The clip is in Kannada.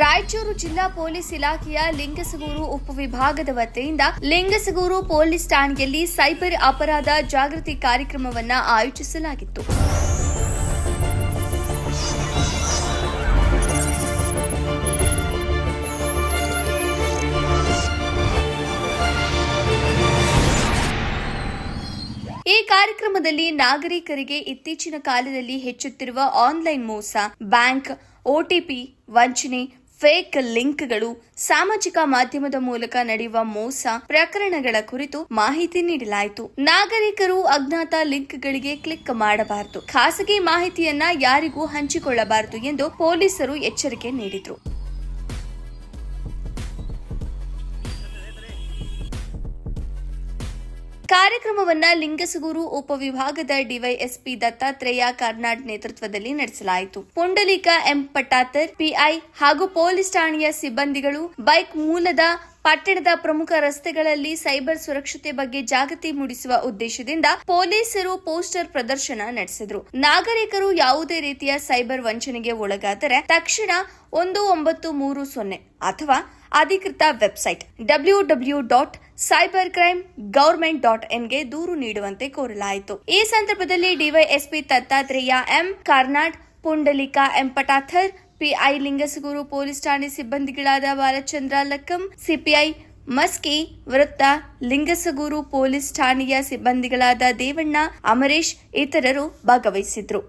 ರಾಯಚೂರು ಜಿಲ್ಲಾ ಪೊಲೀಸ್ ಇಲಾಖೆಯ ಲಿಂಗಸಗೂರು ಉಪವಿಭಾಗದ ವತಿಯಿಂದ ಲಿಂಗಸಗೂರು ಪೊಲೀಸ್ ಠಾಣೆಯಲ್ಲಿ ಸೈಬರ್ ಅಪರಾಧ ಜಾಗೃತಿ ಕಾರ್ಯಕ್ರಮವನ್ನು ಆಯೋಜಿಸಲಾಗಿತ್ತು. ಈ ಕಾರ್ಯಕ್ರಮದಲ್ಲಿ ನಾಗರಿಕರಿಗೆ ಇತ್ತೀಚಿನ ಕಾಲದಲ್ಲಿ ಹೆಚ್ಚುತ್ತಿರುವ ಆನ್ಲೈನ್ ಮೋಸ, ಬ್ಯಾಂಕ್ ಒಟಿಪಿ ವಂಚನೆ, ಫೇಕ್ ಲಿಂಕ್ಗಳು, ಸಾಮಾಜಿಕ ಮಾಧ್ಯಮದ ಮೂಲಕ ನಡೆಯುವ ಮೋಸ ಪ್ರಕರಣಗಳ ಕುರಿತು ಮಾಹಿತಿ ನೀಡಲಾಯಿತು. ನಾಗರಿಕರು ಅಜ್ಞಾತ ಲಿಂಕ್ಗಳಿಗೆ ಕ್ಲಿಕ್ ಮಾಡಬಾರದು, ಖಾಸಗಿ ಮಾಹಿತಿಯನ್ನ ಯಾರಿಗೂ ಹಂಚಿಕೊಳ್ಳಬಾರದು ಎಂದು ಪೊಲೀಸರು ಎಚ್ಚರಿಕೆ ನೀಡಿದರು. ಕಾರ್ಯಕ್ರಮವನ್ನ ಲಿಂಗಸಗೂರು ಉಪವಿಭಾಗದ ಡಿವೈಎಸ್ಪಿ ದತ್ತಾತ್ರೇಯ ಕರ್ನಾಡ್ ನೇತೃತ್ವದಲ್ಲಿ ನಡೆಸಲಾಯಿತು. ಪುಂಡಲೀಕ ಎಂ ಪಟಾತರ್, ಪಿಐ ಹಾಗೂ ಪೊಲೀಸ್ ಠಾಣೆಯ ಸಿಬ್ಬಂದಿಗಳು ಬೈಕ್ ಮೂಲದ ಪಟ್ಟಣದ ಪ್ರಮುಖ ರಸ್ತೆಗಳಲ್ಲಿ ಸೈಬರ್ ಸುರಕ್ಷತೆ ಬಗ್ಗೆ ಜಾಗೃತಿ ಮೂಡಿಸುವ ಉದ್ದೇಶದಿಂದ ಪೊಲೀಸರು ಪೋಸ್ಟರ್ ಪ್ರದರ್ಶನ ನಡೆಸಿದರು. ನಾಗರಿಕರು ಯಾವುದೇ ರೀತಿಯ ಸೈಬರ್ ವಂಚನೆಗೆ ಒಳಗಾದರೆ ತಕ್ಷಣ 1930 ಅಥವಾ ಅಧಿಕೃತ ವೆಬ್ಸೈಟ್ www.cybercrime.government.in ಗೆ ದೂರು ನೀಡುವಂತೆ ಕೋರಲಾಯಿತು. ಈ ಸಂದರ್ಭದಲ್ಲಿ DYSP Dattatreya M Karnad, Pundalik M Patathar, PI Lingasugur police ಠಾಣೆ ಸಿಬ್ಬಂದಿಗಳಾದ ಬಾಲಚಂದ್ರ ಲಕ್ಕಂ, ಸಿಪಿಐ ಮಸ್ಕಿ ವೃತ್ತ, ಲಿಂಗಸಗೂರು ಪೊಲೀಸ್ ಠಾಣೆಯ ಸಿಬ್ಬಂದಿಗಳಾದ ದೇವಣ್ಣ, ಅಮರೇಶ್ ಇತರರು ಭಾಗವಹಿಸಿದ್ರು.